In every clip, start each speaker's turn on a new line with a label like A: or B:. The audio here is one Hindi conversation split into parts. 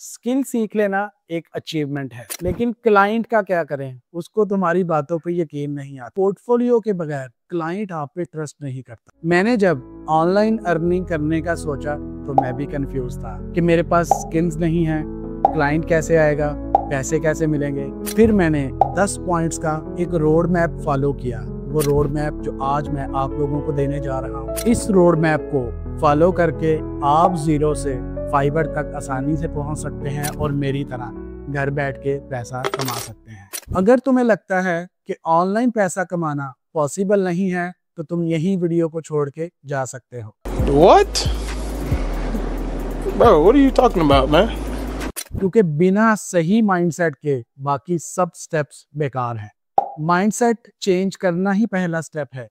A: स्किल सीख लेना एक अचीवमेंट है, लेकिन क्लाइंट का क्या करें, उसको तुम्हारी बातों पे यकीन नहीं आता। पोर्टफोलियो के बगैर क्लाइंट आप पे ट्रस्ट नहीं करता। मैंने जब ऑनलाइन अर्निंग करने का सोचा तो मैं भी कंफ्यूज था कि मेरे पास स्किल्स नहीं है, क्लाइंट कैसे आएगा, पैसे कैसे मिलेंगे। फिर मैंने 10 पॉइंट्स का एक रोड मैप फॉलो किया। वो रोड मैप जो आज मैं आप लोगों को देने जा रहा हूँ। इस रोड मैप को फॉलो करके आप जीरो से फाइबर तक आसानी से पहुंच सकते हैं और मेरी तरह घर बैठ के पैसा कमा सकते हैं। अगर तुम्हें लगता है कि ऑनलाइन पैसा कमाना पॉसिबल नहीं है तो तुम यही वीडियो को छोड़ के जा सकते हो।
B: What? Bro, what are you talking about, man?
A: क्योंकि बिना सही माइंडसेट के बाकी सब स्टेप्स बेकार हैं। माइंडसेट चेंज करना ही पहला स्टेप है।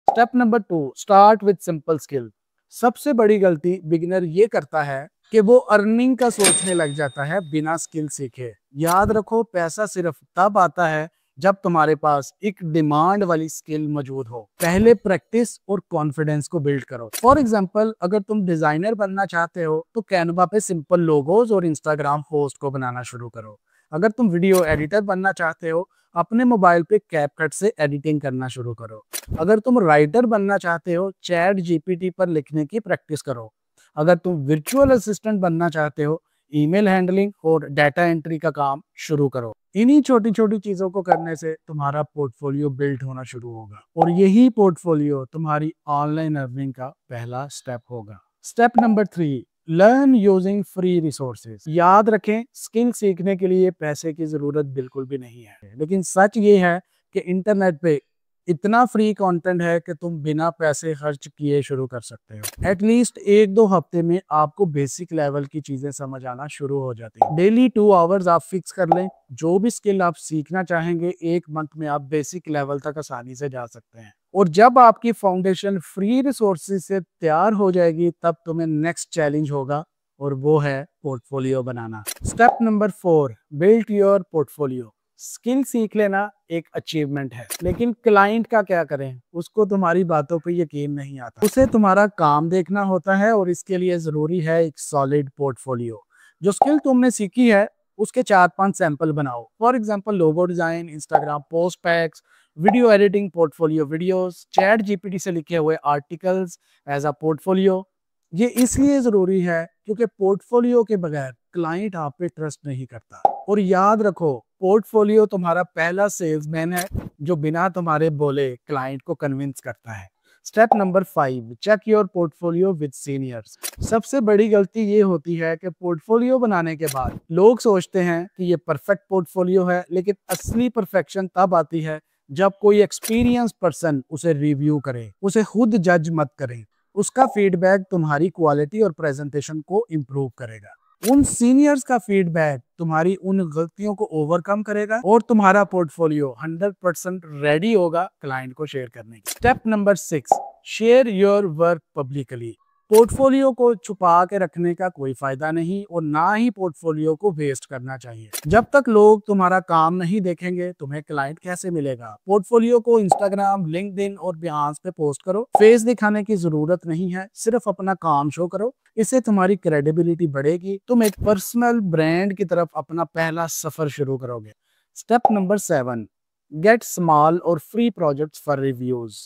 A: Step number 2, start with simple skill. सबसे बड़ी गलती बिगिनर ये करता है कि वो अर्निंग का सोचने लग जाता है बिना स्किल सीखे। याद रखो, पैसा सिर्फ तब आता है जब तुम्हारे पास एक डिमांड वाली स्किल मौजूद हो। पहले प्रैक्टिस और कॉन्फिडेंस को बिल्ड करो। फॉर एग्जांपल, अगर तुम डिजाइनर बनना चाहते हो तो कैनवा पे सिंपल लोगोज और इंस्टाग्राम पोस्ट को बनाना शुरू करो। अगर तुम वीडियो एडिटर बनना चाहते हो, अपने मोबाइल पे कैपकट से एडिटिंग करना शुरू करो। अगर तुम राइटर बनना चाहते हो, चैट जीपीटी पर लिखने की प्रैक्टिस करो। अगर तुम वर्चुअल असिस्टेंट बनना चाहते हो, ईमेल हैंडलिंग और डाटा एंट्री का काम शुरू करो। इन्हीं छोटी छोटी चीजों को करने से तुम्हारा पोर्टफोलियो बिल्ड होना शुरू होगा और यही पोर्टफोलियो तुम्हारी ऑनलाइन अर्निंग का पहला स्टेप होगा। Step number 3, learn using free resources. याद रखें, स्किल सीखने के लिए पैसे की जरूरत बिल्कुल भी नहीं है, लेकिन सच ये है कि इंटरनेट पे इतना फ्री कंटेंट है कि तुम बिना पैसे खर्च किए शुरू कर सकते हो। एटलीस्ट 1-2 हफ्ते में आपको बेसिक लेवल की चीजें समझ आना शुरू हो जाती है। डेली 2 आवर्स आप फिक्स कर लें। जो भी स्किल आप सीखना चाहेंगे, 1 मंथ में आप बेसिक लेवल तक आसानी से जा सकते हैं। और जब आपकी फाउंडेशन फ्री रिसोर्सेज से तैयार हो जाएगी, तब तुम्हें नेक्स्ट चैलेंज होगा और वो है portfolio banana. Step number 4, build your portfolio. Skill सीख लेना एक अचीवमेंट है, लेकिन क्लाइंट का क्या करें, उसको तुम्हारी बातों पे यकीन नहीं आता। उसे तुम्हारा काम देखना होता है और इसके लिए जरूरी है एक सॉलिड पोर्टफोलियो। जो स्किल तुमने सीखी है उसके 4-5 सैंपल बनाओ। For example, logo design, Instagram post PACS, video editing, portfolio videos, chat GPT से लिखे हुए आर्टिकल्स एज अ पोर्टफोलियो। ये इसलिए जरूरी है क्योंकि पोर्टफोलियो के बगैर क्लाइंट आप पे ट्रस्ट नहीं करता। और याद रखो, पोर्टफोलियो तुम्हारा पहला सेल्समैन है जो बिना तुम्हारे बोले क्लाइंट को कन्विंस करता है। Step number 5, check your portfolio with seniors. सबसे बड़ी गलती ये होती है कि पोर्टफोलियो बनाने के बाद लोग सोचते हैं कि ये परफेक्ट पोर्टफोलियो है, लेकिन असली परफेक्शन तब आती है जब कोई एक्सपीरियंस पर्सन उसे रिव्यू करे। उसे खुद जज मत करें। उसका फीडबैक तुम्हारी क्वालिटी और प्रेजेंटेशन को इम्प्रूव करेगा। उन सीनियर्स का फीडबैक तुम्हारी उन गलतियों को ओवरकम करेगा और तुम्हारा पोर्टफोलियो 100% रेडी होगा क्लाइंट को शेयर करने की। Step number 6, share your work publicly. Portfolio को छुपा के रखने का कोई फायदा नहीं और ना ही पोर्टफोलियो को वेस्ट करना चाहिए। जब तक लोग तुम्हारा काम नहीं देखेंगे, तुम्हें क्लाइंट कैसे मिलेगा। पोर्टफोलियो को इंस्टाग्राम, लिंक्डइन और बिहांस पे पोस्ट करो। फेस दिखाने की जरूरत नहीं है, सिर्फ अपना काम शो करो। इससे तुम्हारी क्रेडिबिलिटी बढ़ेगी, तुम एक पर्सनल ब्रांड की तरफ अपना पहला सफर शुरू करोगे। स्टेप नंबर 7, गेट स्मॉल और free projects for reviews.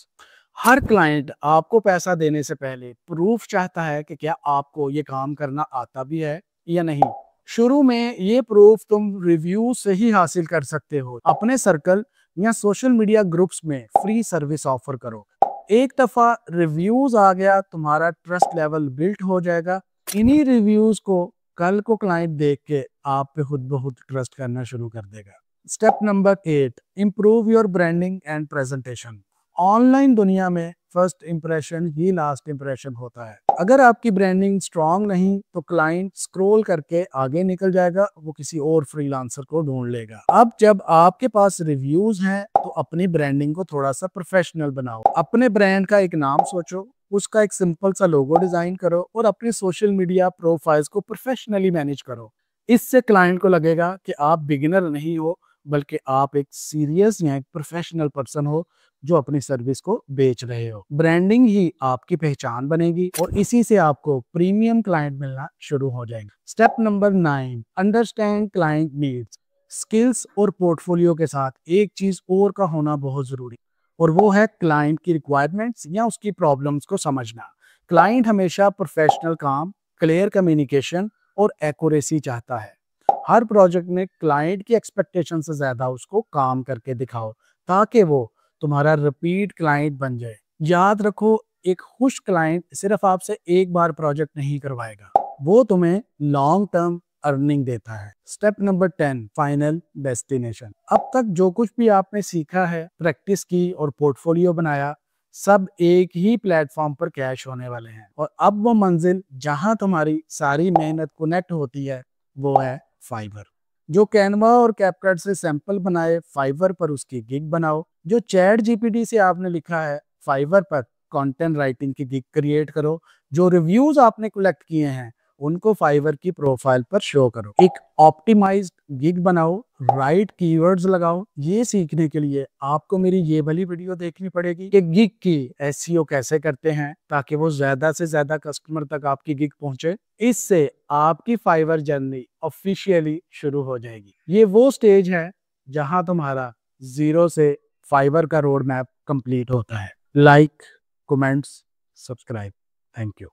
A: Her client आपको पैसा देने से पहले प्रूफ चाहता है कि क्या आपको ये काम करना आता भी है या नहीं। शुरू में ये प्रूफ तुम रिव्यू से ही हासिल कर सकते हो। अपने सर्कल या सोशल मीडिया ग्रुप्स में फ्री सर्विस ऑफर करो। एक दफा रिव्यूज आ गया, तुम्हारा ट्रस्ट लेवल बिल्ड हो जाएगा। इन्हीं रिव्यूज को कल को क्लाइंट देख के आप पे खुद ब खुद ट्रस्ट करना शुरू कर देगा। Step number 8, improve your branding and presentation. Online दुनिया में फर्स्ट इंप्रेशन ही लास्ट इंप्रेशन होता है। अगर आपकी ब्रांडिंग स्ट्रांग नहीं तो क्लाइंट स्क्रॉल करके आगे निकल जाएगा, वो किसी और फ्रीलांसर को ढूंढ लेगा। अब जब आपके पास रिव्यूज हैं तो अपनी ब्रांडिंग को थोड़ा सा प्रोफेशनल बनाओ। अपने ब्रांड का एक नाम सोचो, उसका एक सिंपल सा लोगो डिजाइन करो और अपने सोशल मीडिया प्रोफाइल्स को प्रोफेशनली मैनेज करो। इससे क्लाइंट को लगेगा कि आप बिगिनर नहीं हो, बल्कि आप एक सीरियस या एक प्रोफेशनल पर्सन हो जो अपनी सर्विस को बेच रहे हो। ब्रांडिंग ही आपकी पहचान बनेगी और इसी से आपको प्रीमियम क्लाइंट मिलना शुरू हो जाएंगे। Step number 9, understand client needs. Skills और पोर्टफोलियो के साथ एक चीज और का होना बहुत जरूरी, और वो है क्लाइंट की रिक्वायरमेंट्स या उसकी प्रॉब्लम्स को समझना। क्लाइंट हमेशा प्रोफेशनल काम, क्लियर कम्युनिकेशन और एक्यूरेसी चाहता है। हर प्रोजेक्ट में क्लाइंट की एक्सपेक्टेशन से ज्यादा उसको काम करके दिखाओ ताकि वो तुम्हारा रिपीट क्लाइंट बन जाए। याद रखो, एक खुश क्लाइंट सिर्फ आपसे एक बार प्रोजेक्ट नहीं करवाएगा, वो तुम्हें लॉन्ग टर्म अर्निंग देता है। Step number 10, final destination. अब तक जो कुछ भी आपने सीखा है, प्रैक्टिस की और पोर्टफोलियो बनाया, सब एक ही प्लेटफॉर्म पर कैश होने वाले हैं। और अब वो मंजिल जहां तुम्हारी सारी मेहनत कनेक्ट होती है वो है फाइवर। जो कैनवा और कैपकट से सैंपल बनाए, फाइवर पर उसकी गिग बनाओ। जो चैट जीपीटी से आपने लिखा है, फाइवर पर कंटेंट राइटिंग की गिग क्रिएट करो। जो रिव्यूज आपने कलेक्ट किए हैं उनको फाइवर की प्रोफाइल पर शो करो। एक ऑप्टिमाइज्ड गिग बनाओ, राइट कीवर्ड्स लगाओ। ये सीखने के लिए आपको मेरी ये वाली वीडियो देखनी पड़ेगी कि गिग की एसईओ कैसे करते हैं ताकि वो ज्यादा से ज्यादा कस्टमर तक आपकी गिग पहुंचे। इससे आपकी फाइवर जर्नी ऑफिशियली शुरू हो जाएगी। ये वो स्टेज है जहां तुम्हारा जीरो से फाइवर का रोड मैप कंप्लीट होता है। Like, comments, subscribe. Thank you.